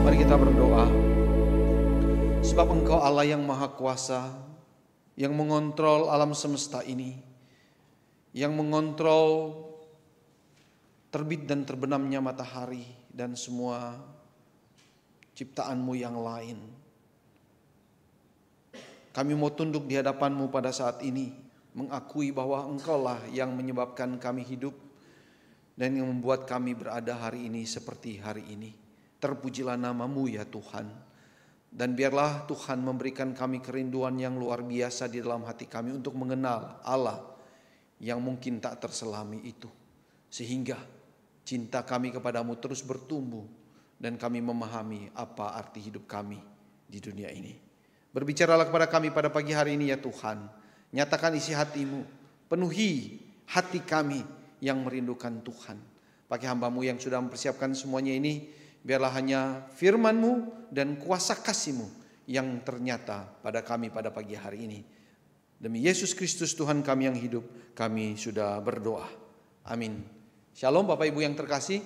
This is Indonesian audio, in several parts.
Mari kita berdoa. Sebab Engkau Allah yang Maha Kuasa, yang mengontrol alam semesta ini, yang mengontrol terbit dan terbenamnya matahari dan semua ciptaan-Mu yang lain. Kami mau tunduk di hadapan-Mu pada saat ini, mengakui bahwa Engkaulah yang menyebabkan kami hidup dan yang membuat kami berada hari ini seperti hari ini. Terpujilah nama-Mu ya Tuhan. Dan biarlah Tuhan memberikan kami kerinduan yang luar biasa di dalam hati kami untuk mengenal Allah yang mungkin tak terselami itu. Sehingga cinta kami kepadamu terus bertumbuh dan kami memahami apa arti hidup kami di dunia ini. Berbicaralah kepada kami pada pagi hari ini ya Tuhan. Nyatakan isi hati-Mu, penuhi hati kami yang merindukan Tuhan. Pakai hamba-Mu yang sudah mempersiapkan semuanya ini, biarlah hanya firman-Mu dan kuasa kasih-Mu yang ternyata pada kami pada pagi hari ini. Demi Yesus Kristus Tuhan kami yang hidup, kami sudah berdoa. Amin. Shalom Bapak Ibu yang terkasih.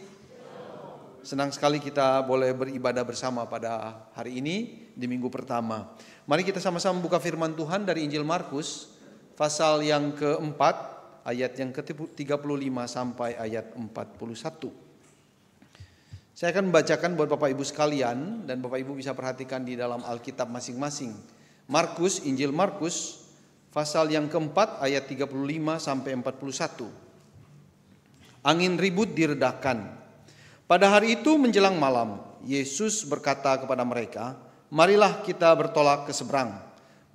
Senang sekali kita boleh beribadah bersama pada hari ini di minggu pertama. Mari kita sama-sama buka firman Tuhan dari Injil Markus pasal yang keempat ayat yang ke-35 sampai ayat 41. Saya akan membacakan buat Bapak Ibu sekalian dan Bapak Ibu bisa perhatikan di dalam Alkitab masing-masing. Markus, Injil Markus pasal yang keempat ayat 35 sampai 41. Angin ribut diredakan. Pada hari itu menjelang malam, Yesus berkata kepada mereka, "Marilah kita bertolak ke seberang."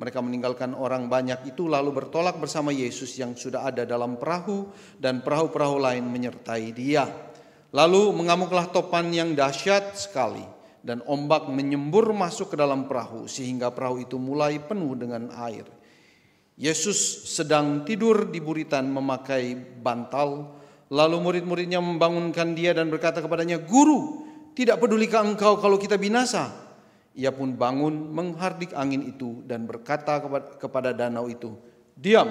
Mereka meninggalkan orang banyak itu lalu bertolak bersama Yesus yang sudah ada dalam perahu dan perahu-perahu lain menyertai Dia. Lalu mengamuklah topan yang dahsyat sekali dan ombak menyembur masuk ke dalam perahu sehingga perahu itu mulai penuh dengan air. Yesus sedang tidur di buritan memakai bantal. Lalu murid-muridnya membangunkan Dia dan berkata kepadanya, "Guru, tidak pedulikah engkau kalau kita binasa?" Ia pun bangun menghardik angin itu dan berkata kepada danau itu, "Diam,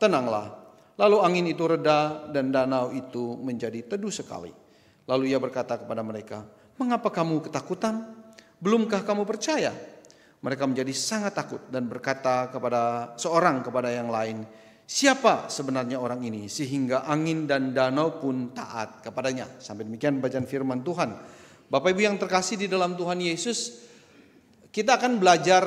tenanglah." Lalu angin itu reda dan danau itu menjadi teduh sekali. Lalu Ia berkata kepada mereka, "Mengapa kamu ketakutan? Belumkah kamu percaya?" Mereka menjadi sangat takut dan berkata seorang kepada yang lain, "Siapa sebenarnya orang ini sehingga angin dan danau pun taat kepadanya?" Sampai demikian bacaan firman Tuhan. Bapak Ibu yang terkasih di dalam Tuhan Yesus, kita akan belajar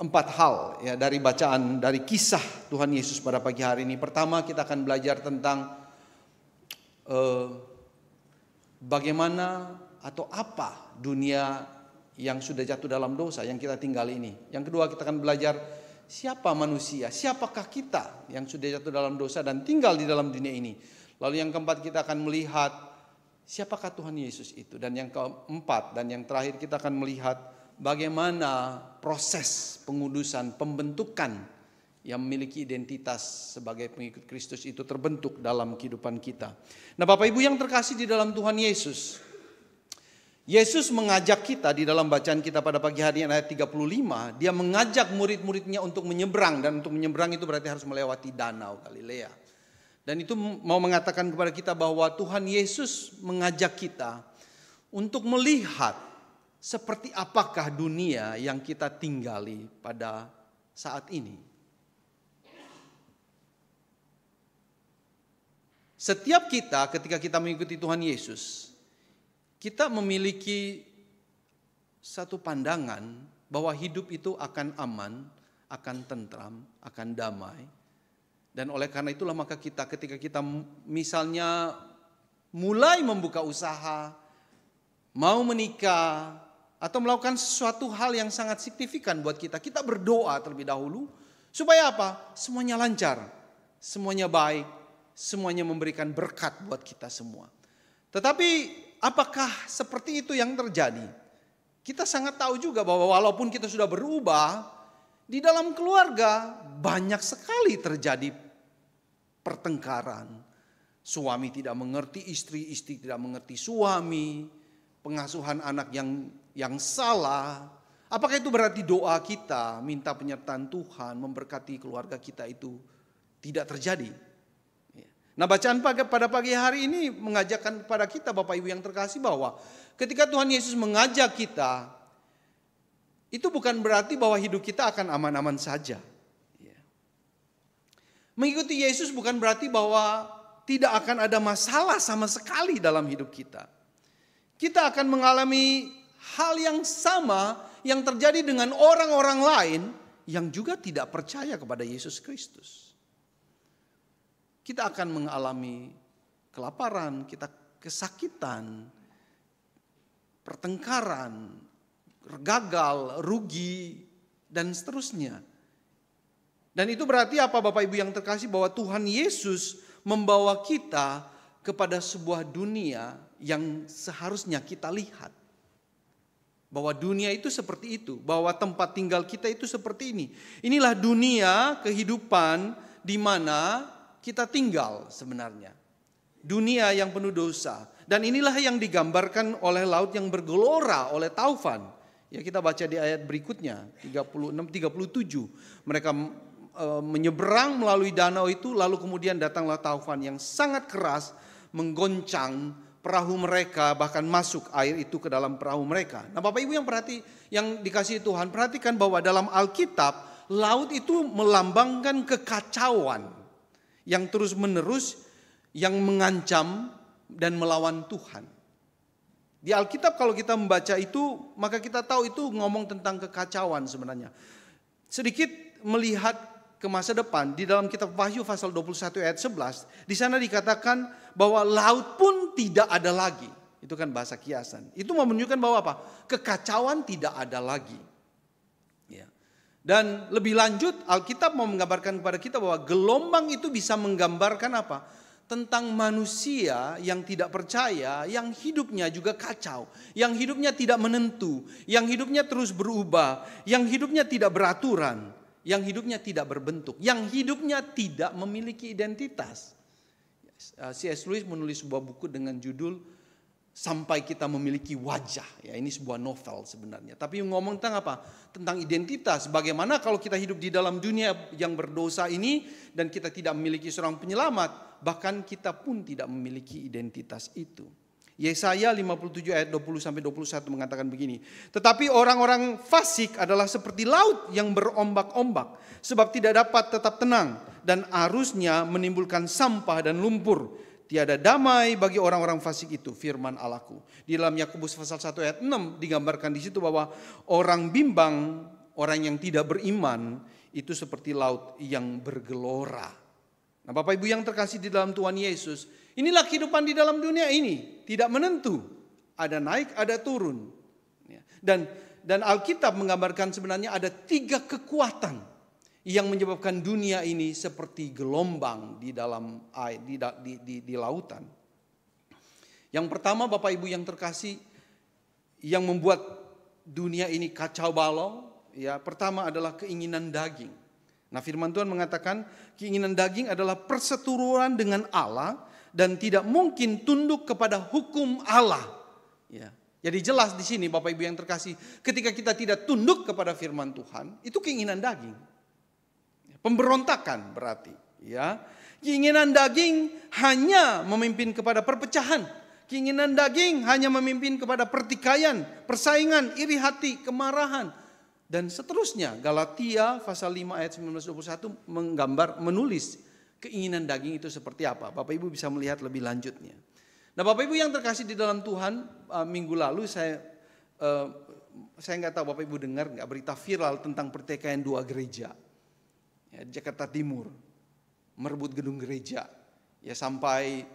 4 hal ya dari bacaan dari kisah Tuhan Yesus pada pagi hari ini. Pertama, kita akan belajar tentang bagaimana atau apa dunia yang sudah jatuh dalam dosa yang kita tinggali ini. Yang kedua, kita akan belajar siapa manusia, siapakah kita yang sudah jatuh dalam dosa dan tinggal di dalam dunia ini. Lalu yang keempat, kita akan melihat siapakah Tuhan Yesus itu. Dan yang keempat dan yang terakhir, kita akan melihat bagaimana proses pengudusan, pembentukan yang memiliki identitas sebagai pengikut Kristus itu terbentuk dalam kehidupan kita. Nah Bapak Ibu yang terkasih di dalam Tuhan Yesus, Yesus mengajak kita di dalam bacaan kita pada pagi hari ayat 35, Dia mengajak murid-muridnya untuk menyeberang. Dan untuk menyeberang itu berarti harus melewati danau Galilea. Dan itu mau mengatakan kepada kita bahwa Tuhan Yesus mengajak kita untuk melihat seperti apakah dunia yang kita tinggali pada saat ini. Setiap kita ketika kita mengikuti Tuhan Yesus, kita memiliki satu pandangan bahwa hidup itu akan aman, akan tentram, akan damai. Dan oleh karena itulah maka kita ketika kita misalnya mulai membuka usaha, mau menikah, atau melakukan sesuatu hal yang sangat signifikan buat kita, kita berdoa terlebih dahulu supaya apa? Semuanya lancar, semuanya baik, semuanya memberikan berkat buat kita semua. Tetapi apakah seperti itu yang terjadi? Kita sangat tahu juga bahwa walaupun kita sudah berubah, di dalam keluarga banyak sekali terjadi pertengkaran. Suami tidak mengerti istri, istri tidak mengerti suami, pengasuhan anak yang salah. Apakah itu berarti doa kita minta penyertaan Tuhan memberkati keluarga kita itu tidak terjadi? Nah, bacaan pada pagi hari ini mengajarkan kepada kita Bapak Ibu yang terkasih bahwa ketika Tuhan Yesus mengajak kita, itu bukan berarti bahwa hidup kita akan aman-aman saja. Mengikuti Yesus bukan berarti bahwa tidak akan ada masalah sama sekali dalam hidup kita. Kita akan mengalami hal yang sama yang terjadi dengan orang-orang lain yang juga tidak percaya kepada Yesus Kristus. Kita akan mengalami kelaparan, kita kesakitan, pertengkaran, gagal, rugi, dan seterusnya. Dan itu berarti apa Bapak Ibu yang terkasih? Bahwa Tuhan Yesus membawa kita kepada sebuah dunia yang seharusnya kita lihat. Bahwa dunia itu seperti itu, bahwa tempat tinggal kita itu seperti ini. Inilah dunia kehidupan di mana kita tinggal sebenarnya. Dunia yang penuh dosa. Dan inilah yang digambarkan oleh laut yang bergelora oleh taufan. Ya, kita baca di ayat berikutnya 36-37. Mereka menyeberang melalui danau itu, lalu kemudian datanglah taufan yang sangat keras menggoncang perahu mereka, bahkan masuk air itu ke dalam perahu mereka. Nah, Bapak Ibu yang dikasihi Tuhan, perhatikan bahwa dalam Alkitab laut itu melambangkan kekacauan yang terus menerus yang mengancam dan melawan Tuhan. Di Alkitab kalau kita membaca itu, maka kita tahu itu ngomong tentang kekacauan sebenarnya. Sedikit melihat ke masa depan, di dalam kitab Wahyu pasal 21 ayat 11, di sana dikatakan bahwa laut pun tidak ada lagi. Itu kan bahasa kiasan. Itu menunjukkan bahwa apa? Kekacauan tidak ada lagi. Ya. Dan lebih lanjut, Alkitab mau menggambarkan kepada kita bahwa gelombang itu bisa menggambarkan apa? Tentang manusia yang tidak percaya, yang hidupnya juga kacau, yang hidupnya tidak menentu, yang hidupnya terus berubah, yang hidupnya tidak beraturan, yang hidupnya tidak berbentuk, yang hidupnya tidak memiliki identitas. C.S. Lewis menulis sebuah buku dengan judul Sampai Kita Memiliki Wajah. Ya, ini sebuah novel sebenarnya. Tapi ngomong tentang apa? Tentang identitas. Bagaimana kalau kita hidup di dalam dunia yang berdosa ini dan kita tidak memiliki seorang penyelamat, bahkan kita pun tidak memiliki identitas itu. Yesaya 57 ayat 20-21 mengatakan begini. Tetapi orang-orang fasik adalah seperti laut yang berombak-ombak, sebab tidak dapat tetap tenang, dan arusnya menimbulkan sampah dan lumpur. Tiada damai bagi orang-orang fasik itu, firman Allahku. Di dalam Yakobus pasal 1 ayat 6 digambarkan di situ bahwa orang bimbang, orang yang tidak beriman, itu seperti laut yang bergelora. Nah, Bapak Ibu yang terkasih di dalam Tuhan Yesus, inilah kehidupan di dalam dunia ini, tidak menentu, ada naik, ada turun. Dan Alkitab menggambarkan sebenarnya ada 3 kekuatan yang menyebabkan dunia ini seperti gelombang di dalam air, di lautan. Yang pertama Bapak Ibu yang terkasih, yang membuat dunia ini kacau balau, ya pertama adalah keinginan daging. Nah, firman Tuhan mengatakan keinginan daging adalah perseteruan dengan Allah dan tidak mungkin tunduk kepada hukum Allah. Ya. Jadi jelas di sini Bapak Ibu yang terkasih, ketika kita tidak tunduk kepada firman Tuhan, itu keinginan daging. Pemberontakan berarti, ya. Keinginan daging hanya memimpin kepada perpecahan. Keinginan daging hanya memimpin kepada pertikaian, persaingan, iri hati, kemarahan, dan seterusnya. Galatia pasal 5 ayat 19-21 menulis keinginan daging itu seperti apa. Bapak Ibu bisa melihat lebih lanjutnya. Nah, Bapak Ibu yang terkasih di dalam Tuhan, minggu lalu saya nggak tahu Bapak Ibu dengar nggak berita viral tentang pertikaian 2 gereja, ya, di Jakarta Timur, merebut gedung gereja, ya sampai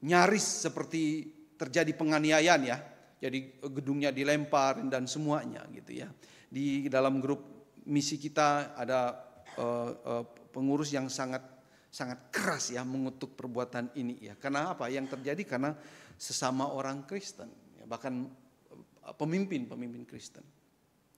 nyaris seperti terjadi penganiayaan, ya. Jadi gedungnya dilempar dan semuanya gitu, ya. Di dalam grup misi kita ada pengurus yang sangat keras, ya, mengutuk perbuatan ini, ya. Karena apa? Yang terjadi karena sesama orang Kristen, ya, bahkan pemimpin Kristen.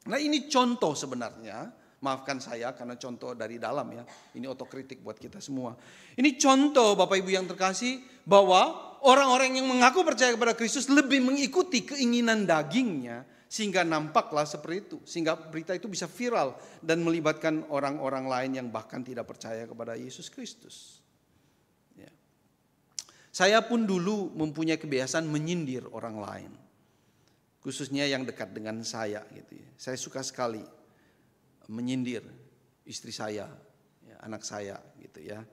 Nah, ini contoh sebenarnya, maafkan saya karena contoh dari dalam, ya. Ini otokritik buat kita semua. Ini contoh Bapak Ibu yang terkasih bahwa orang-orang yang mengaku percaya kepada Kristus lebih mengikuti keinginan dagingnya, sehingga nampaklah seperti itu. Sehingga berita itu bisa viral dan melibatkan orang-orang lain yang bahkan tidak percaya kepada Yesus Kristus. Ya. Saya pun dulu mempunyai kebiasaan menyindir orang lain, khususnya yang dekat dengan saya gitu ya. Saya suka sekali menyindir istri saya, ya, anak saya gitu ya.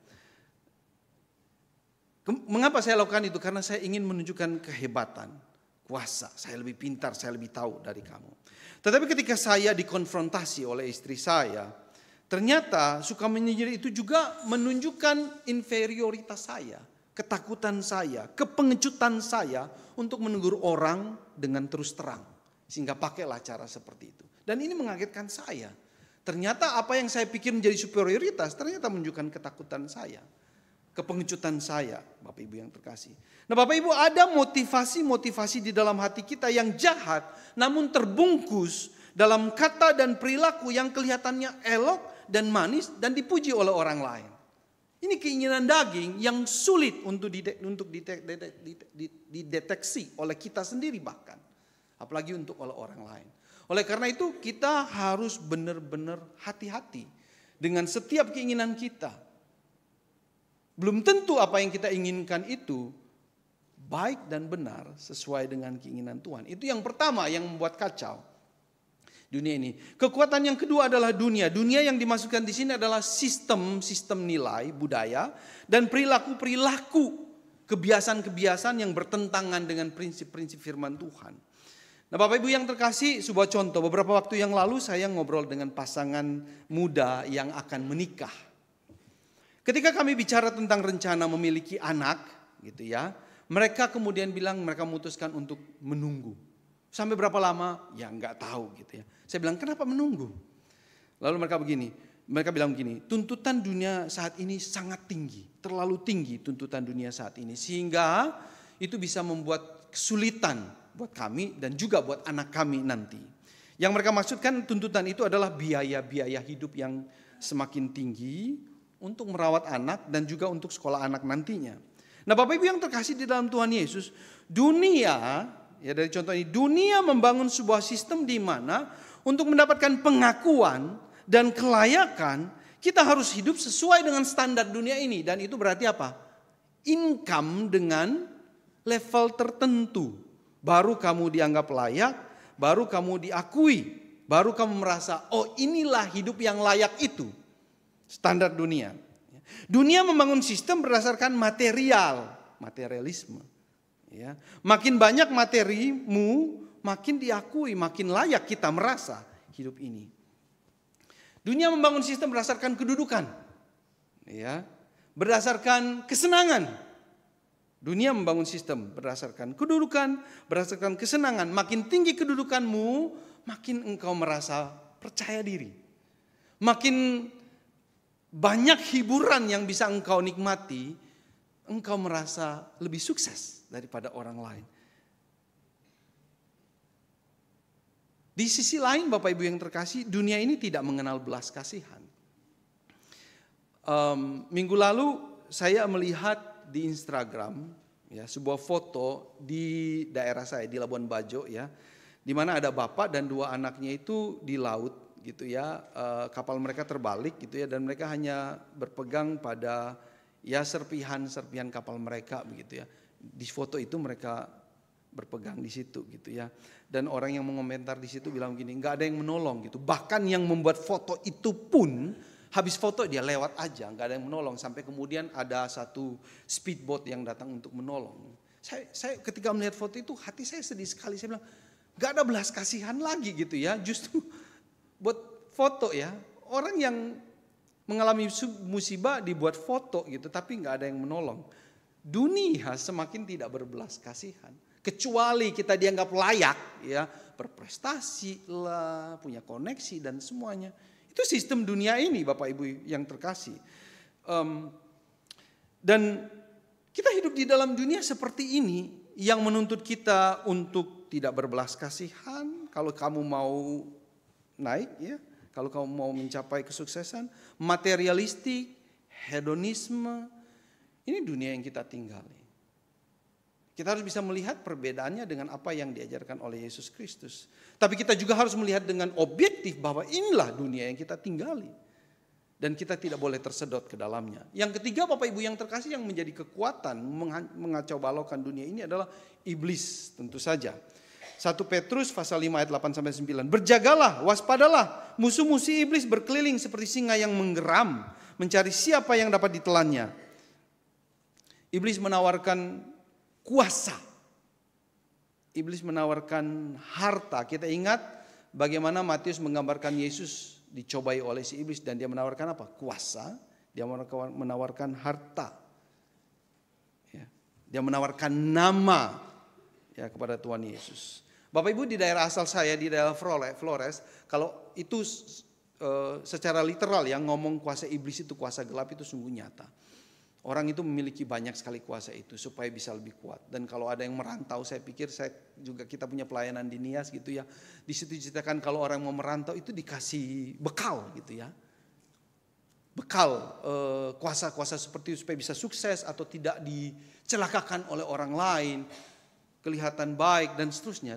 Mengapa saya lakukan itu? Karena saya ingin menunjukkan kehebatan, kuasa. Saya lebih pintar, saya lebih tahu dari kamu. Tetapi ketika saya dikonfrontasi oleh istri saya, ternyata suka menyindir itu juga menunjukkan inferioritas saya, ketakutan saya, kepengecutan saya untuk menegur orang dengan terus terang. Sehingga pakailah cara seperti itu. Dan ini mengagetkan saya. Ternyata apa yang saya pikir menjadi superioritas ternyata menunjukkan ketakutan saya, kepengecutan saya, Bapak Ibu yang terkasih. Nah Bapak Ibu, ada motivasi-motivasi di dalam hati kita yang jahat, namun terbungkus dalam kata dan perilaku yang kelihatannya elok dan manis dan dipuji oleh orang lain. Ini keinginan daging yang sulit untuk dideteksi oleh kita sendiri bahkan. Apalagi untuk oleh orang lain. Oleh karena itu kita harus benar-benar hati-hati dengan setiap keinginan kita. Belum tentu apa yang kita inginkan itu baik dan benar sesuai dengan keinginan Tuhan. Itu yang pertama yang membuat kacau dunia ini. Kekuatan yang kedua adalah dunia. Dunia yang dimasukkan di sini adalah sistem nilai, budaya, dan perilaku-perilaku, kebiasaan-kebiasaan yang bertentangan dengan prinsip-prinsip firman Tuhan. Nah Bapak Ibu yang terkasih, sebuah contoh. Beberapa waktu yang lalu saya ngobrol dengan pasangan muda yang akan menikah. Ketika kami bicara tentang rencana memiliki anak, gitu ya, mereka kemudian bilang mereka memutuskan untuk menunggu. Sampai berapa lama? Ya nggak tahu gitu ya. Saya bilang kenapa menunggu? Lalu mereka bilang begini, tuntutan dunia saat ini sangat tinggi, terlalu tinggi tuntutan dunia saat ini, sehingga itu bisa membuat kesulitan buat kami dan juga buat anak kami nanti. Yang mereka maksudkan tuntutan itu adalah biaya-biaya hidup yang semakin tinggi untuk merawat anak dan juga untuk sekolah anak nantinya. Nah Bapak Ibu yang terkasih di dalam Tuhan Yesus, dunia, ya dari contoh ini, dunia membangun sebuah sistem di mana untuk mendapatkan pengakuan dan kelayakan, kita harus hidup sesuai dengan standar dunia ini. Dan itu berarti apa? Income dengan level tertentu. Baru kamu dianggap layak, baru kamu diakui, baru kamu merasa, oh inilah hidup yang layak itu. Standar dunia. Dunia membangun sistem berdasarkan materialisme. Ya. Makin banyak materimu, makin diakui, makin layak kita merasa hidup ini. Dunia membangun sistem berdasarkan kedudukan. Ya. Berdasarkan kesenangan. Dunia membangun sistem berdasarkan kedudukan, berdasarkan kesenangan. Makin tinggi kedudukanmu, makin engkau merasa percaya diri. Makin banyak hiburan yang bisa engkau nikmati, engkau merasa lebih sukses daripada orang lain. Di sisi lain Bapak Ibu yang terkasih, dunia ini tidak mengenal belas kasihan. Minggu lalu saya melihat di Instagram ya sebuah foto di daerah saya di Labuan Bajo ya, di mana ada bapak dan dua anaknya itu di laut gitu ya, kapal mereka terbalik gitu ya, dan mereka hanya berpegang pada ya serpihan kapal mereka begitu ya. Di foto itu mereka berpegang di situ gitu ya, dan orang yang mengomentar di situ bilang gini, nggak ada yang menolong gitu, bahkan yang membuat foto itu pun habis foto dia lewat aja, nggak ada yang menolong. Sampai kemudian ada satu speedboat yang datang untuk menolong. Saya ketika melihat foto itu hati saya sedih sekali. Saya bilang nggak ada belas kasihan lagi gitu ya. Justru buat foto ya, orang yang mengalami musibah dibuat foto gitu, tapi nggak ada yang menolong. Dunia semakin tidak berbelas kasihan. Kecuali kita dianggap layak ya, berprestasi lah, punya koneksi dan semuanya. Itu sistem dunia ini Bapak Ibu yang terkasih. Dan kita hidup di dalam dunia seperti ini yang menuntut kita untuk tidak berbelas kasihan. Kalau kamu mau naik ya, kalau kamu mau mencapai kesuksesan, materialistik, hedonisme, ini dunia yang kita tinggali. Kita harus bisa melihat perbedaannya dengan apa yang diajarkan oleh Yesus Kristus. Tapi kita juga harus melihat dengan objektif bahwa inilah dunia yang kita tinggali. dan kita tidak boleh tersedot ke dalamnya. Yang ketiga, Bapak Ibu yang terkasih, yang menjadi kekuatan mengacau balaukan dunia ini adalah iblis tentu saja. 1 Petrus pasal 5 ayat 8 sampai 9. Berjagalah, waspadalah, musuh-musuh iblis berkeliling seperti singa yang menggeram, mencari siapa yang dapat ditelannya. Iblis menawarkan kuasa. Iblis menawarkan harta. Kita ingat bagaimana Matius menggambarkan Yesus dicobai oleh si iblis, dan dia menawarkan apa? Kuasa. Dia menawarkan harta. Ya. Dia menawarkan nama ya kepada Tuhan Yesus. Bapak Ibu, di daerah asal saya, di daerah Flores, kalau itu secara literal yang ngomong kuasa iblis itu, kuasa gelap itu sungguh nyata. Orang itu memiliki banyak sekali kuasa itu supaya bisa lebih kuat. Dan kalau ada yang merantau, saya pikir kita punya pelayanan di Nias gitu ya. Di situ diceritakan kalau orang mau merantau itu dikasih bekal gitu ya. Bekal kuasa-kuasa seperti itu supaya bisa sukses atau tidak dicelakakan oleh orang lain. Kelihatan baik dan seterusnya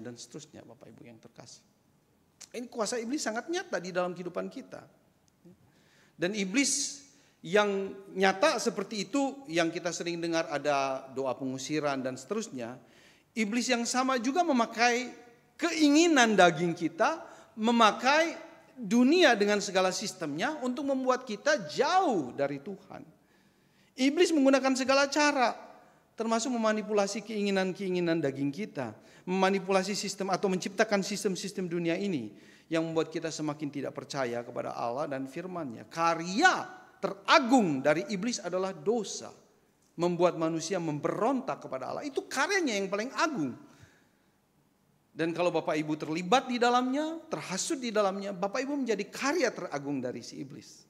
Bapak Ibu yang terkasih. Ini kuasa iblis sangat nyata di dalam kehidupan kita. Dan iblis yang nyata seperti itu yang kita sering dengar ada doa pengusiran dan seterusnya. Iblis yang sama juga memakai keinginan daging kita, memakai dunia dengan segala sistemnya untuk membuat kita jauh dari Tuhan. Iblis menggunakan segala cara, termasuk memanipulasi keinginan-keinginan daging kita, memanipulasi sistem atau menciptakan sistem-sistem dunia ini yang membuat kita semakin tidak percaya kepada Allah dan firman-Nya. Karya teragung dari iblis adalah dosa, membuat manusia memberontak kepada Allah. Itu karyanya yang paling agung. Dan kalau Bapak Ibu terlibat di dalamnya, terhasut di dalamnya, Bapak Ibu menjadi karya teragung dari si iblis.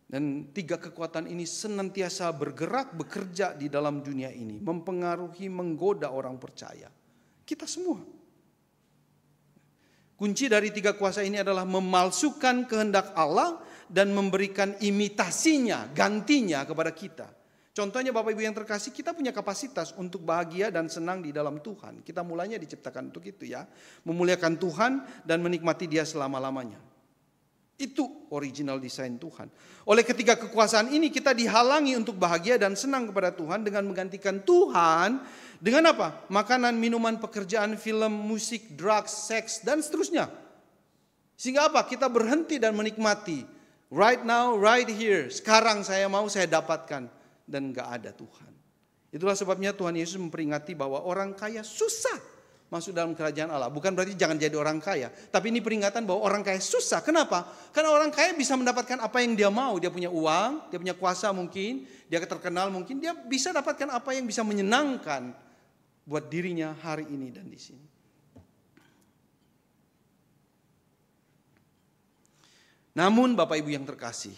Dan tiga kekuatan ini senantiasa bergerak, bekerja di dalam dunia ini, mempengaruhi, menggoda orang percaya. Kita semua. Kunci dari tiga kuasa ini adalah memalsukan kehendak Allah dan memberikan imitasinya, gantinya kepada kita. Contohnya Bapak Ibu yang terkasih, kita punya kapasitas untuk bahagia dan senang di dalam Tuhan. Kita mulanya diciptakan untuk itu ya. Memuliakan Tuhan dan menikmati Dia selama-lamanya. Itu original desain Tuhan. Oleh ketiga kekuasaan ini kita dihalangi untuk bahagia dan senang kepada Tuhan dengan menggantikan Tuhan dengan apa? Makanan, minuman, pekerjaan, film, musik, drugs, seks dan seterusnya. Sehingga apa? Kita berhenti dan menikmati. Right now, right here. Sekarang saya mau, saya dapatkan. Dan gak ada Tuhan. Itulah sebabnya Tuhan Yesus memperingati bahwa orang kaya susah masuk dalam kerajaan Allah. Bukan berarti jangan jadi orang kaya. Tapi ini peringatan bahwa orang kaya susah. Kenapa? Karena orang kaya bisa mendapatkan apa yang dia mau. Dia punya uang, dia punya kuasa mungkin, dia terkenal mungkin. Dia bisa dapatkan apa yang bisa menyenangkan buat dirinya hari ini dan di sini. Namun Bapak Ibu yang terkasih,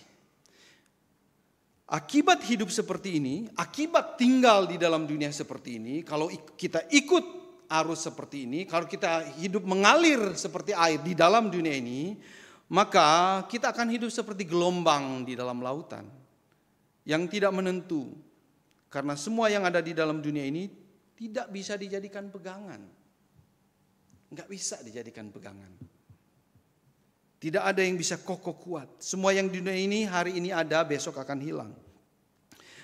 akibat hidup seperti ini, akibat tinggal di dalam dunia seperti ini, kalau kita ikut arus seperti ini, kalau kita hidup mengalir seperti air di dalam dunia ini, maka kita akan hidup seperti gelombang di dalam lautan yang tidak menentu. Karena semua yang ada di dalam dunia ini tidak bisa dijadikan pegangan. Enggak bisa dijadikan pegangan. Tidak ada yang bisa kokoh kuat. Semua yang di dunia ini hari ini ada, besok akan hilang.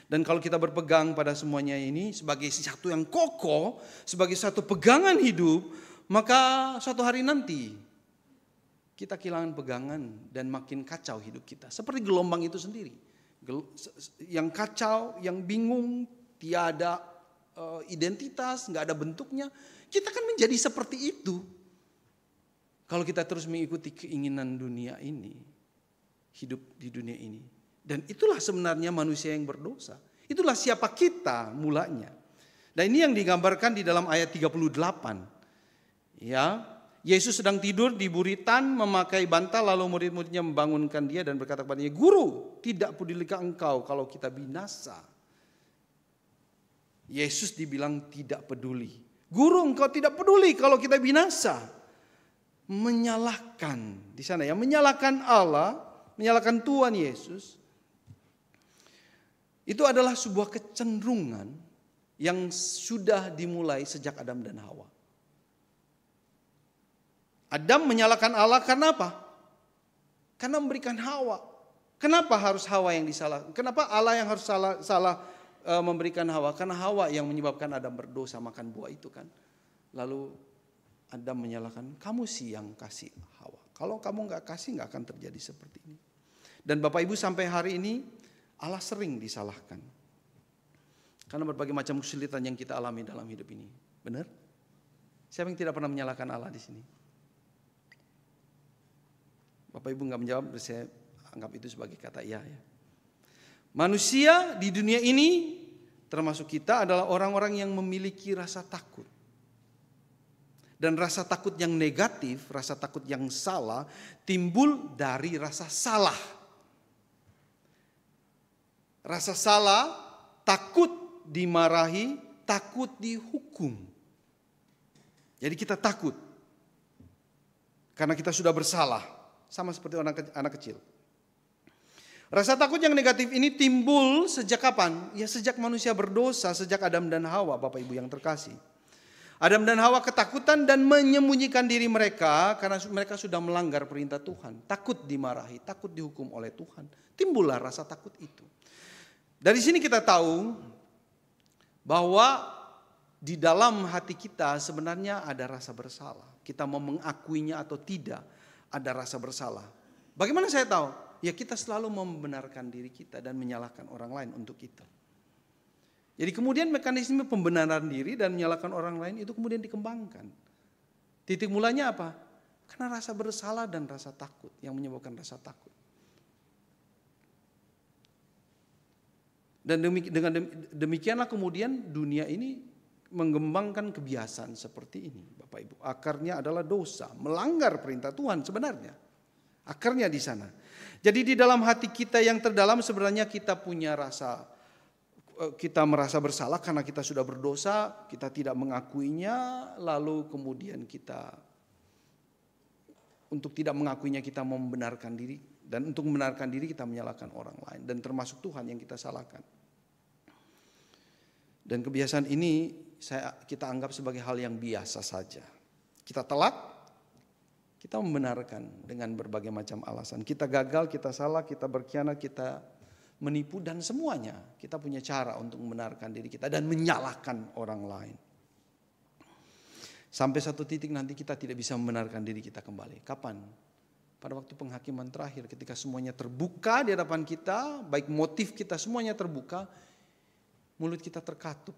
Dan kalau kita berpegang pada semuanya ini sebagai sesuatu yang kokoh, sebagai satu pegangan hidup, maka suatu hari nanti kita kehilangan pegangan dan makin kacau hidup kita. Seperti gelombang itu sendiri. Yang kacau, yang bingung, tiada identitas, nggak ada bentuknya. Kita kan menjadi seperti itu. Kalau kita terus mengikuti keinginan dunia ini, hidup di dunia ini. Dan itulah sebenarnya manusia yang berdosa. Itulah siapa kita mulanya. Dan ini yang digambarkan di dalam ayat 38. Ya, Yesus sedang tidur di buritan memakai bantal, lalu murid-muridnya membangunkan dia dan berkata kepadanya, "Guru, tidak pedulikah engkau kalau kita binasa?" Yesus dibilang tidak peduli. "Guru, engkau tidak peduli kalau kita binasa." Menyalahkan di sana ya, menyalahkan Allah, menyalahkan Tuhan Yesus. Itu adalah sebuah kecenderungan yang sudah dimulai sejak Adam dan Hawa. Adam menyalahkan Allah karena apa? Karena memberikan Hawa. Kenapa harus Hawa yang disalahkan? Kenapa Allah yang harus memberikan Hawa? Karena Hawa yang menyebabkan Adam berdosa makan buah itu kan. Lalu Adam menyalahkan, kamu sih yang kasih Hawa. Kalau kamu nggak kasih nggak akan terjadi seperti ini. Dan Bapak Ibu sampai hari ini Allah sering disalahkan. Karena berbagai macam kesulitan yang kita alami dalam hidup ini. Benar? Siapa yang tidak pernah menyalahkan Allah di sini? Bapak Ibu nggak menjawab, saya anggap itu sebagai kata iya ya. Manusia di dunia ini termasuk kita adalah orang-orang yang memiliki rasa takut. Dan rasa takut yang negatif, rasa takut yang salah timbul dari rasa salah. Rasa salah, takut dimarahi, takut dihukum. Jadi kita takut karena kita sudah bersalah. Sama seperti anak kecil. Rasa takut yang negatif ini timbul sejak kapan? Ya sejak manusia berdosa, sejak Adam dan Hawa, Bapak Ibu yang terkasih. Adam dan Hawa ketakutan dan menyembunyikan diri mereka karena mereka sudah melanggar perintah Tuhan. Takut dimarahi, takut dihukum oleh Tuhan. Timbullah rasa takut itu. Dari sini kita tahu bahwa di dalam hati kita sebenarnya ada rasa bersalah. Kita mau mengakuinya atau tidak, ada rasa bersalah. Bagaimana saya tahu? Ya kita selalu membenarkan diri kita dan menyalahkan orang lain untuk itu. Jadi kemudian mekanisme pembenaran diri dan menyalahkan orang lain itu kemudian dikembangkan. Titik mulanya apa? Karena rasa bersalah dan rasa takut yang menyebabkan rasa takut. Dan dengan demikianlah kemudian dunia ini mengembangkan kebiasaan seperti ini, Bapak Ibu. Akarnya adalah dosa, melanggar perintah Tuhan sebenarnya. Akarnya di sana. Jadi di dalam hati kita yang terdalam sebenarnya kita punya kita merasa bersalah karena kita sudah berdosa, kita tidak mengakuinya, lalu kemudian kita untuk tidak mengakuinya kita membenarkan diri, dan untuk membenarkan diri kita menyalahkan orang lain dan termasuk Tuhan yang kita salahkan. Dan kebiasaan ini kita anggap sebagai hal yang biasa saja. Kita telat, kita membenarkan dengan berbagai macam alasan. Kita gagal, kita salah, kita berkhianat, kita menipu, dan semuanya kita punya cara untuk membenarkan diri kita dan menyalahkan orang lain. Sampai satu titik nanti kita tidak bisa membenarkan diri kita kembali. Kapan? Pada waktu penghakiman terakhir, ketika semuanya terbuka di hadapan kita, baik motif kita semuanya terbuka, mulut kita terkatup.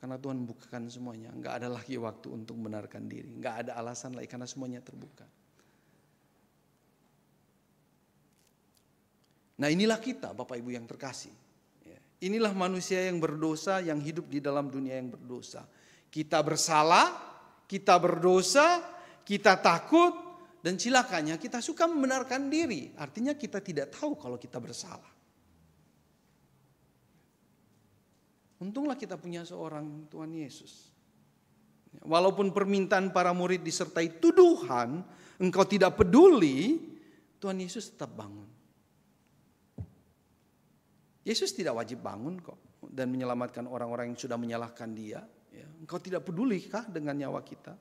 Karena Tuhan membukakan semuanya. Enggak ada lagi waktu untuk membenarkan diri. Enggak ada alasan lagi karena semuanya terbuka. Nah inilah kita Bapak Ibu yang terkasih. Inilah manusia yang berdosa, yang hidup di dalam dunia yang berdosa. Kita bersalah, kita berdosa, kita takut, dan cilakanya kita suka membenarkan diri. Artinya kita tidak tahu kalau kita bersalah. Untunglah kita punya seorang Tuhan Yesus. Walaupun permintaan para murid disertai tuduhan, engkau tidak peduli, Tuhan Yesus tetap bangun. Yesus tidak wajib bangun kok dan menyelamatkan orang-orang yang sudah menyalahkan dia. Engkau tidak pedulikah dengan nyawa kita?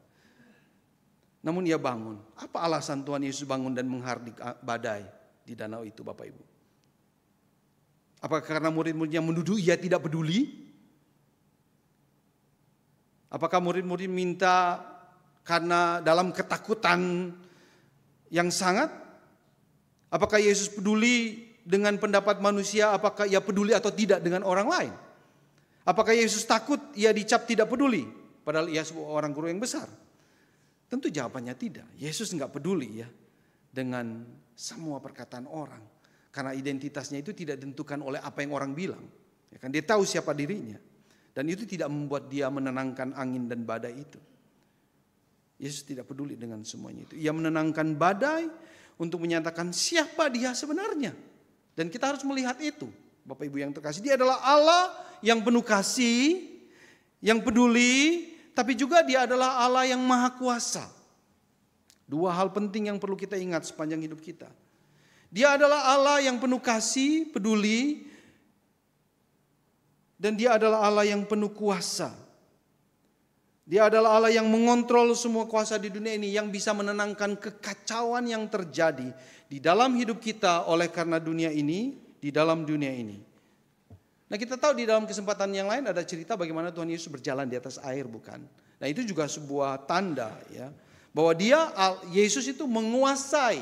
Namun ia bangun. Apa alasan Tuhan Yesus bangun dan menghardik badai di danau itu Bapak Ibu? Apakah karena murid-muridnya menuduh ia tidak peduli? Apakah murid-murid minta karena dalam ketakutan yang sangat? Apakah Yesus peduli dengan pendapat manusia? Apakah ia peduli atau tidak dengan orang lain? Apakah Yesus takut ia dicap tidak peduli? Padahal ia seorang guru yang besar. Tentu jawabannya tidak. Yesus enggak peduli ya dengan semua perkataan orang. Karena identitasnya itu tidak ditentukan oleh apa yang orang bilang. Ya kan, dia tahu siapa dirinya. Dan itu tidak membuat dia menenangkan angin dan badai itu. Yesus tidak peduli dengan semuanya itu. Ia menenangkan badai untuk menyatakan siapa dia sebenarnya. Dan kita harus melihat itu. Bapak Ibu yang terkasih, dia adalah Allah yang penuh kasih, yang peduli, tapi juga dia adalah Allah yang maha kuasa. Dua hal penting yang perlu kita ingat sepanjang hidup kita. Dia adalah Allah yang penuh kasih, peduli, dan dia adalah Allah yang penuh kuasa. Dia adalah Allah yang mengontrol semua kuasa di dunia ini, yang bisa menenangkan kekacauan yang terjadi di dalam hidup kita oleh karena dunia ini, di dalam dunia ini. Nah, kita tahu di dalam kesempatan yang lain ada cerita bagaimana Tuhan Yesus berjalan di atas air, bukan? Nah, itu juga sebuah tanda ya, bahwa Yesus itu menguasai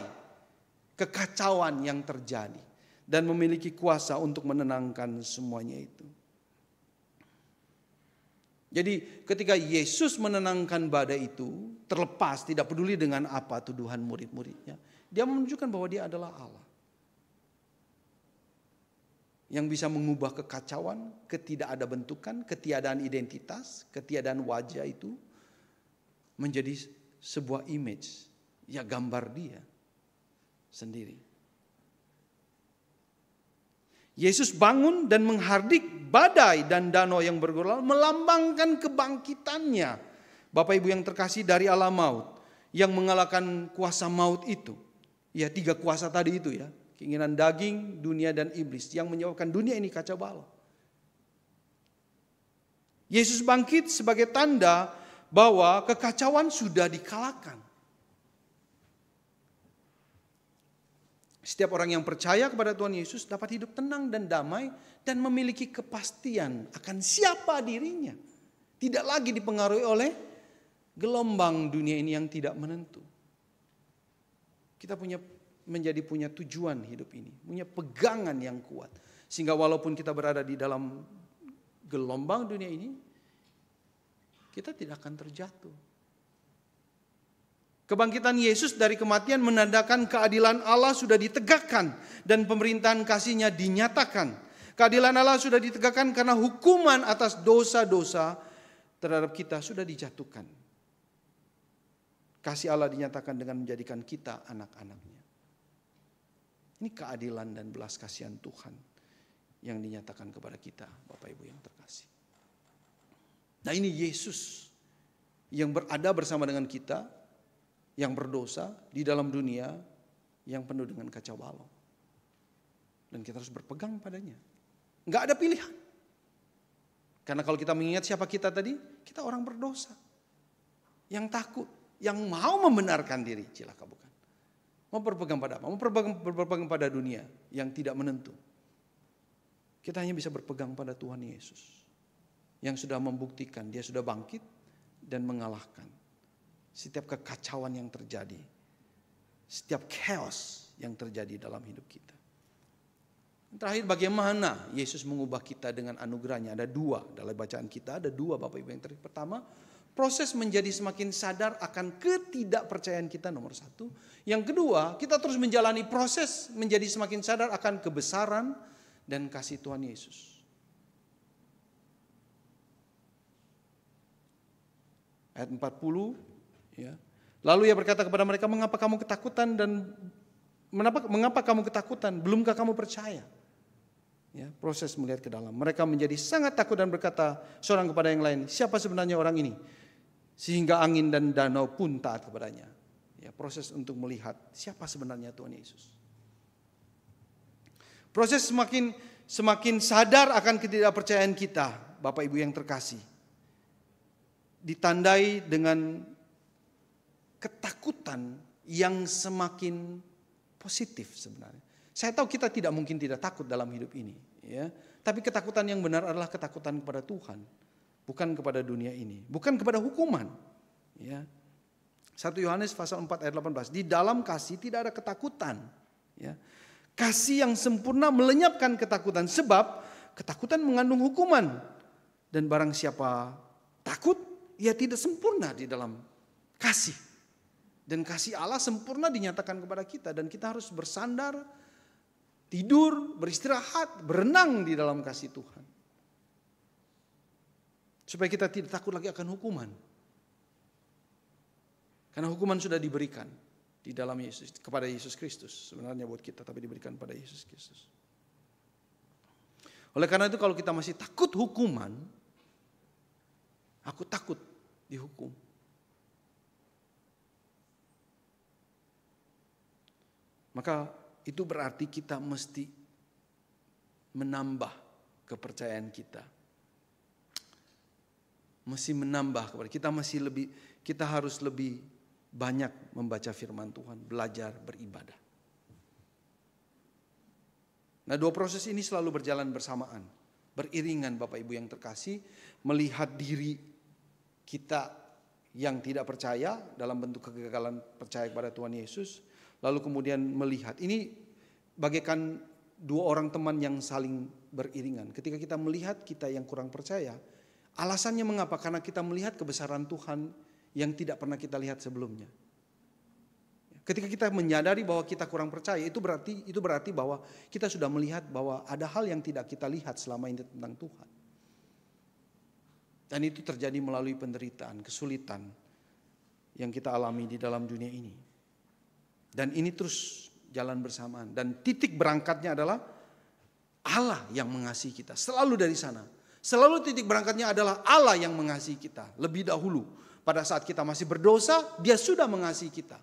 kekacauan yang terjadi dan memiliki kuasa untuk menenangkan semuanya itu. Jadi ketika Yesus menenangkan badai itu, terlepas tidak peduli dengan apa tuduhan murid-muridnya, dia menunjukkan bahwa dia adalah Allah yang bisa mengubah kekacauan, ketidakadabentukan, ketiadaan identitas, ketiadaan wajah itu menjadi sebuah image, ya gambar dia sendiri. Yesus bangun dan menghardik badai dan danau yang bergolak, melambangkan kebangkitannya. Bapak Ibu yang terkasih, dari alam maut yang mengalahkan kuasa maut itu. Ya, 3 kuasa tadi itu ya. Keinginan daging, dunia dan iblis yang menyebabkan dunia ini kacau balau. Yesus bangkit sebagai tanda bahwa kekacauan sudah dikalahkan. Setiap orang yang percaya kepada Tuhan Yesus dapat hidup tenang dan damai dan memiliki kepastian akan siapa dirinya. Tidak lagi dipengaruhi oleh gelombang dunia ini yang tidak menentu. Kita punya tujuan hidup ini, punya pegangan yang kuat. Sehingga walaupun kita berada di dalam gelombang dunia ini, kita tidak akan terjatuh. Kebangkitan Yesus dari kematian menandakan keadilan Allah sudah ditegakkan dan pemerintahan kasih-Nya dinyatakan. Keadilan Allah sudah ditegakkan karena hukuman atas dosa-dosa terhadap kita sudah dijatuhkan. Kasih Allah dinyatakan dengan menjadikan kita anak-anak-Nya. Ini keadilan dan belas kasihan Tuhan yang dinyatakan kepada kita, Bapak Ibu yang terkasih. Nah, ini Yesus yang berada bersama dengan kita, yang berdosa di dalam dunia yang penuh dengan kacau balau. Dan kita harus berpegang padanya. Enggak ada pilihan. Karena kalau kita mengingat siapa kita tadi, kita orang berdosa. Yang takut, yang mau membenarkan diri, cilaka bukan. Mau berpegang pada apa? Mau berpegang pada dunia yang tidak menentu. Kita hanya bisa berpegang pada Tuhan Yesus. Yang sudah membuktikan dia sudah bangkit dan mengalahkan setiap kekacauan yang terjadi, setiap chaos yang terjadi dalam hidup kita. Terakhir, bagaimana Yesus mengubah kita dengan anugerahnya? Ada 2 dalam bacaan kita, ada 2 Bapak Ibu yang terkasih. Pertama, proses menjadi semakin sadar akan ketidakpercayaan kita, nomor 1. Yang kedua, kita terus menjalani proses menjadi semakin sadar akan kebesaran dan kasih Tuhan Yesus. Ayat 40. Ya. Lalu ia berkata kepada mereka, mengapa kamu ketakutan dan mengapa kamu ketakutan? Belumkah kamu percaya? Ya, proses melihat ke dalam. Mereka menjadi sangat takut dan berkata seorang kepada yang lain, siapa sebenarnya orang ini? Sehingga angin dan danau pun taat kepadanya. Ya, proses untuk melihat siapa sebenarnya Tuhan Yesus. Proses semakin sadar akan ketidakpercayaan kita, Bapak Ibu yang terkasih, ditandai dengan ketakutan yang semakin positif sebenarnya. Saya tahu kita tidak mungkin tidak takut dalam hidup ini, ya. Tapi ketakutan yang benar adalah ketakutan kepada Tuhan, bukan kepada dunia ini, bukan kepada hukuman, ya. 1 Yohanes pasal 4 ayat 18, di dalam kasih tidak ada ketakutan, ya. Kasih yang sempurna melenyapkan ketakutan, sebab ketakutan mengandung hukuman. Dan barang siapa takut, ia tidak sempurna di dalam kasih. Dan kasih Allah sempurna dinyatakan kepada kita. Dan kita harus bersandar, tidur, beristirahat, berenang di dalam kasih Tuhan. Supaya kita tidak takut lagi akan hukuman. Karena hukuman sudah diberikan di dalam Yesus, kepada Yesus Kristus. Sebenarnya buat kita, tapi diberikan pada Yesus Kristus. Oleh karena itu kalau kita masih takut hukuman, aku takut dihukum. Maka itu berarti kita mesti menambah kepercayaan kita. Mesti menambah kepada kita harus lebih banyak membaca firman Tuhan, belajar beribadah. Nah, dua proses ini selalu berjalan bersamaan, beriringan Bapak Ibu yang terkasih, melihat diri kita yang tidak percaya dalam bentuk kegagalan percaya kepada Tuhan Yesus, lalu kemudian melihat, ini bagaikan dua orang teman yang saling beriringan. Ketika kita melihat kita yang kurang percaya, alasannya mengapa? Karena kita melihat kebesaran Tuhan yang tidak pernah kita lihat sebelumnya. Ketika kita menyadari bahwa kita kurang percaya, itu berarti bahwa kita sudah melihat bahwa ada hal yang tidak kita lihat selama ini tentang Tuhan. Dan itu terjadi melalui penderitaan, kesulitan yang kita alami di dalam dunia ini. Dan ini terus jalan bersamaan. Dan titik berangkatnya adalah Allah yang mengasihi kita. Selalu dari sana. Selalu titik berangkatnya adalah Allah yang mengasihi kita. Lebih dahulu, pada saat kita masih berdosa, Dia sudah mengasihi kita.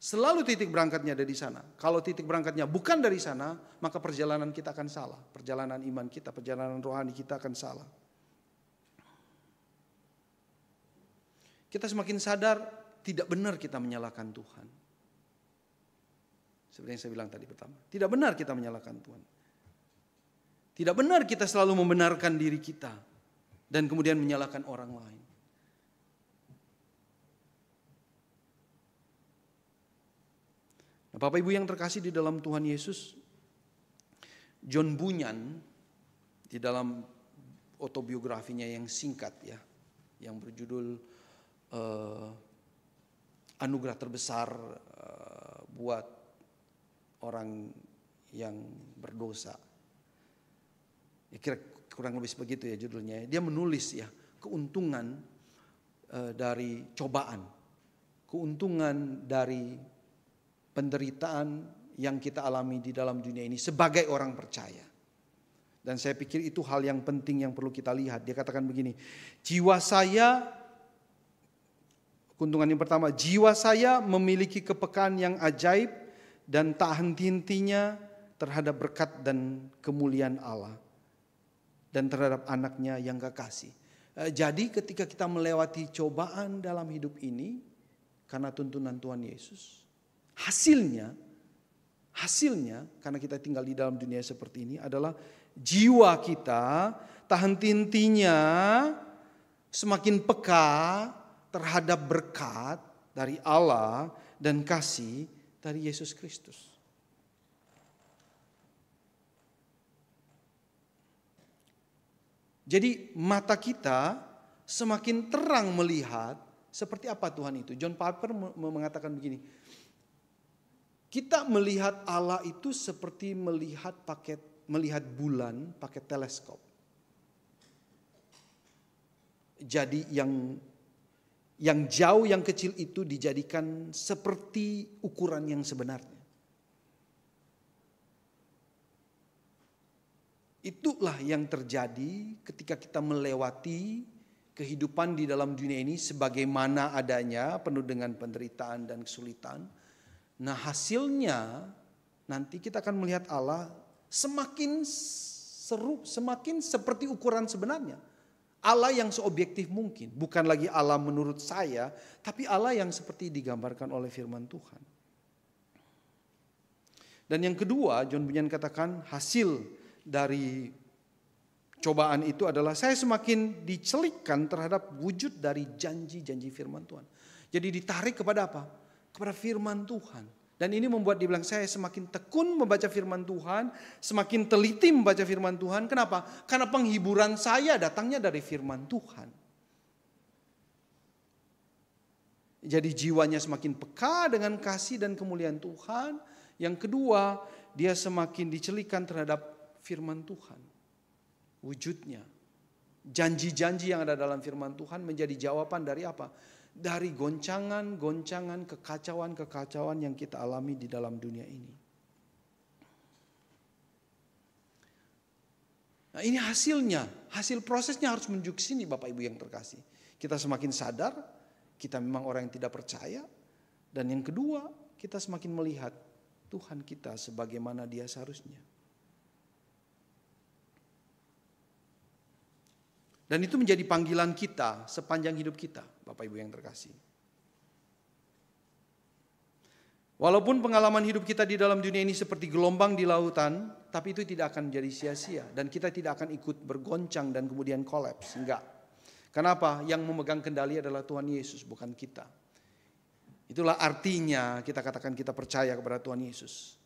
Selalu titik berangkatnya ada di sana. Kalau titik berangkatnya bukan dari sana, maka perjalanan kita akan salah. Perjalanan iman kita, perjalanan rohani kita akan salah. Kita semakin sadar tidak benar kita menyalahkan Tuhan. Seperti yang saya bilang tadi pertama. Tidak benar kita menyalahkan Tuhan. Tidak benar kita selalu membenarkan diri kita dan kemudian menyalahkan orang lain. Nah, Bapak Ibu yang terkasih di dalam Tuhan Yesus, John Bunyan di dalam autobiografinya yang singkat ya, yang berjudul Anugerah Terbesar buat orang yang berdosa. Ya, kira kurang lebih begitu ya judulnya. Dia menulis ya keuntungan dari cobaan, keuntungan dari penderitaan yang kita alami di dalam dunia ini sebagai orang percaya. Dan saya pikir itu hal yang penting yang perlu kita lihat. Dia katakan begini, keuntungan yang pertama, jiwa saya memiliki kepekaan yang ajaib dan tak henti-hentinya terhadap berkat dan kemuliaan Allah dan terhadap anaknya yang kekasih. Jadi ketika kita melewati cobaan dalam hidup ini karena tuntunan Tuhan Yesus, hasilnya karena kita tinggal di dalam dunia seperti ini adalah jiwa kita tak henti-hentinya semakin peka terhadap berkat dari Allah dan kasih dari Yesus Kristus. Jadi mata kita semakin terang melihat seperti apa Tuhan itu. John Piper mengatakan begini, kita melihat Allah itu seperti melihat bulan pakai teleskop. Jadi yang jauh, yang kecil itu dijadikan seperti ukuran yang sebenarnya. Itulah yang terjadi ketika kita melewati kehidupan di dalam dunia ini sebagaimana adanya, penuh dengan penderitaan dan kesulitan. Nah, hasilnya nanti kita akan melihat Allah semakin seru, semakin seperti ukuran sebenarnya. Allah yang seobjektif mungkin, bukan lagi Allah menurut saya, tapi Allah yang seperti digambarkan oleh firman Tuhan. Dan yang kedua, John Bunyan katakan hasil dari cobaan itu adalah saya semakin dicelikkan terhadap wujud dari janji-janji firman Tuhan. Jadi ditarik kepada apa? Kepada firman Tuhan. Dan ini membuat dibilang saya semakin tekun membaca firman Tuhan, semakin teliti membaca firman Tuhan. Kenapa? Karena penghiburan saya datangnya dari firman Tuhan. Jadi jiwanya semakin peka dengan kasih dan kemuliaan Tuhan. Yang kedua, dia semakin dicelikkan terhadap firman Tuhan. Wujudnya. Janji-janji yang ada dalam firman Tuhan menjadi jawaban dari apa? Dari goncangan-goncangan, kekacauan-kekacauan yang kita alami di dalam dunia ini. Nah, ini hasilnya, hasil prosesnya harus menuju ke sini Bapak Ibu yang terkasih. Kita semakin sadar, kita memang orang yang tidak percaya. Dan yang kedua, kita semakin melihat Tuhan kita sebagaimana Dia seharusnya. Dan itu menjadi panggilan kita sepanjang hidup kita, Bapak Ibu yang terkasih. Walaupun pengalaman hidup kita di dalam dunia ini seperti gelombang di lautan, tapi itu tidak akan menjadi sia-sia. Dan kita tidak akan ikut bergoncang dan kemudian kolaps. Enggak. Kenapa? Yang memegang kendali adalah Tuhan Yesus, bukan kita. Itulah artinya kita katakan kita percaya kepada Tuhan Yesus.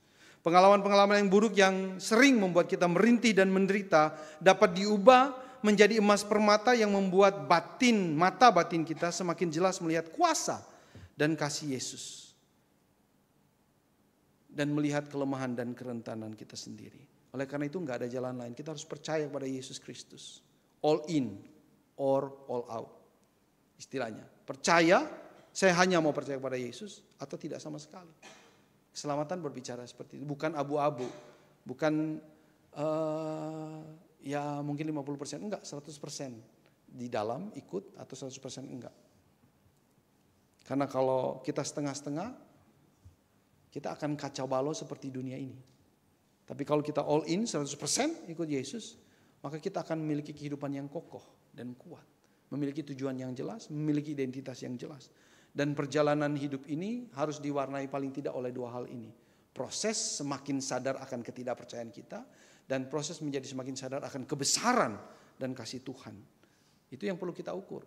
Pengalaman-pengalaman yang buruk yang sering membuat kita merintih dan menderita dapat diubah menjadi emas permata yang membuat mata batin kita semakin jelas melihat kuasa dan kasih Yesus. Dan melihat kelemahan dan kerentanan kita sendiri. Oleh karena itu enggak ada jalan lain. Kita harus percaya kepada Yesus Kristus. All in or all out. Istilahnya. Percaya, saya hanya mau percaya kepada Yesus atau tidak sama sekali. Keselamatan berbicara seperti itu. Bukan abu-abu. Bukan ya mungkin 50%. Enggak, 100%. Di dalam ikut atau 100% enggak. Karena kalau kita setengah-setengah, kita akan kacau balau seperti dunia ini. Tapi kalau kita all in 100% ikut Yesus, maka kita akan memiliki kehidupan yang kokoh dan kuat. Memiliki tujuan yang jelas, memiliki identitas yang jelas. Dan perjalanan hidup ini harus diwarnai paling tidak oleh dua hal ini. Proses semakin sadar akan ketidakpercayaan kita, dan proses menjadi semakin sadar akan kebesaran dan kasih Tuhan. Itu yang perlu kita ukur.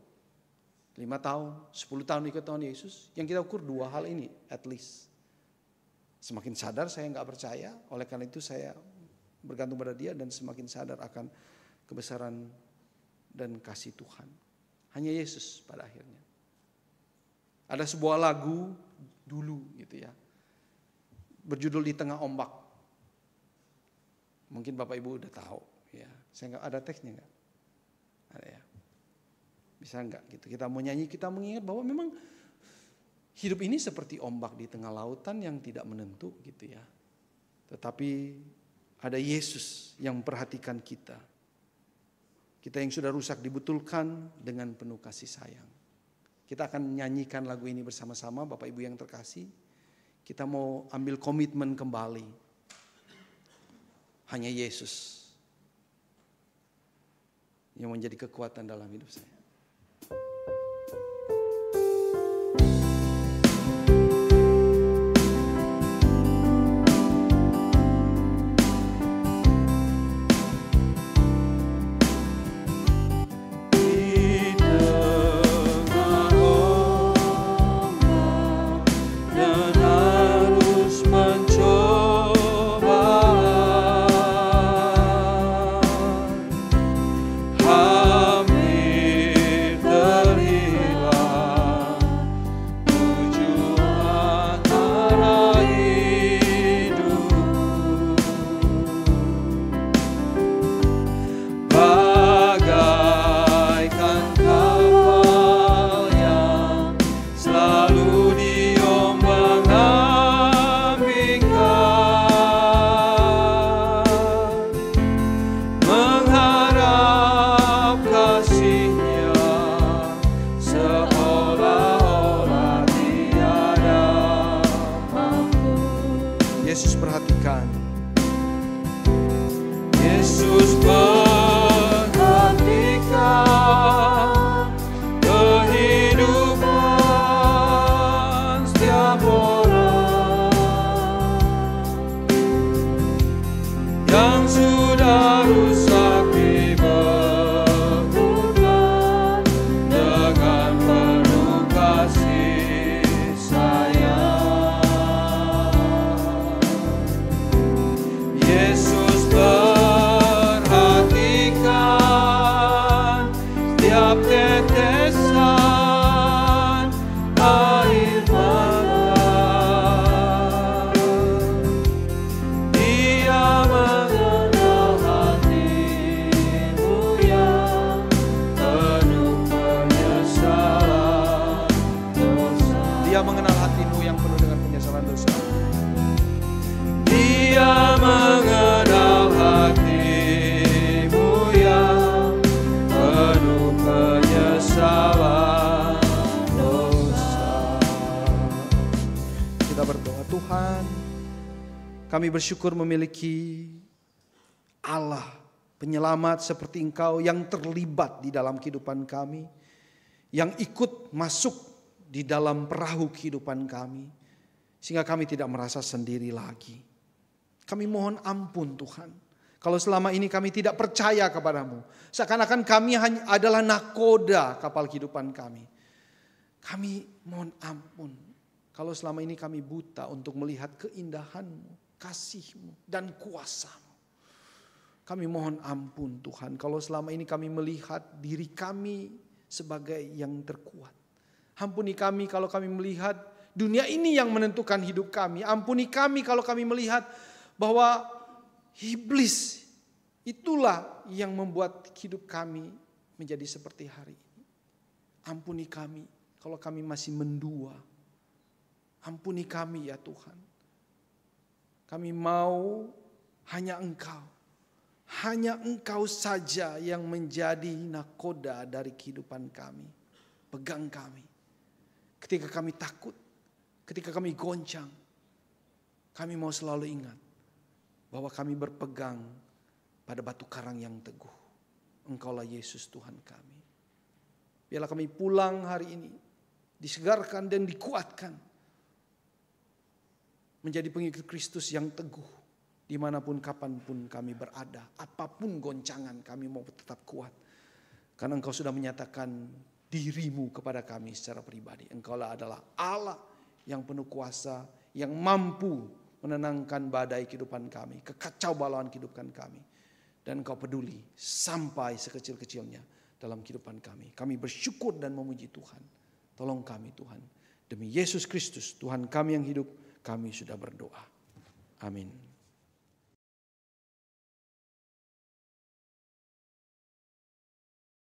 5 tahun, 10 tahun ikut Tuhan Yesus, yang kita ukur dua hal ini at least. Semakin sadar saya nggak percaya, oleh karena itu saya bergantung pada Dia dan semakin sadar akan kebesaran dan kasih Tuhan. Hanya Yesus pada akhirnya. Ada sebuah lagu dulu gitu ya, berjudul Di Tengah Ombak. Mungkin Bapak Ibu udah tahu ya. Saya nggak ada teksnya nggak? Ada ya. Bisa nggak gitu? Kita mau nyanyi, kita mengingat bahwa memang hidup ini seperti ombak di tengah lautan yang tidak menentu gitu ya. Tetapi ada Yesus yang memperhatikan kita. Kita yang sudah rusak dibetulkan dengan penuh kasih sayang. Kita akan nyanyikan lagu ini bersama-sama Bapak Ibu yang terkasih. Kita mau ambil komitmen kembali. Hanya Yesus yang menjadi kekuatan dalam hidup saya. Kami bersyukur memiliki Allah penyelamat seperti Engkau yang terlibat di dalam kehidupan kami, yang ikut masuk di dalam perahu kehidupan kami, sehingga kami tidak merasa sendiri lagi. Kami mohon ampun Tuhan, kalau selama ini kami tidak percaya kepadamu, seakan-akan kami hanya adalah nakoda kapal kehidupan kami. Kami mohon ampun, kalau selama ini kami buta untuk melihat keindahan-Mu, kasih-Mu, dan kuasa-Mu. Kami mohon ampun Tuhan, kalau selama ini kami melihat diri kami sebagai yang terkuat. Ampuni kami kalau kami melihat dunia ini yang menentukan hidup kami. Ampuni kami kalau kami melihat bahwa iblis itulah yang membuat hidup kami menjadi seperti hari ini. Ampuni kami kalau kami masih mendua. Ampuni kami ya Tuhan. Kami mau hanya Engkau. Hanya Engkau saja yang menjadi nakoda dari kehidupan kami. Pegang kami. Ketika kami takut, ketika kami goncang, kami mau selalu ingat bahwa kami berpegang pada batu karang yang teguh. Engkaulah Yesus Tuhan kami. Biarlah kami pulang hari ini disegarkan dan dikuatkan menjadi pengikut Kristus yang teguh dimanapun kapanpun kami berada. Apapun goncangan kami mau tetap kuat. Karena Engkau sudah menyatakan diri-Mu kepada kami secara pribadi. Engkaulah adalah Allah yang penuh kuasa, yang mampu menenangkan badai kehidupan kami, kekacau balauan kehidupan kami. Dan Engkau peduli sampai sekecil-kecilnya dalam kehidupan kami. Kami bersyukur dan memuji Tuhan. Tolong kami Tuhan. Demi Yesus Kristus, Tuhan kami yang hidup, kami sudah berdoa. Amin.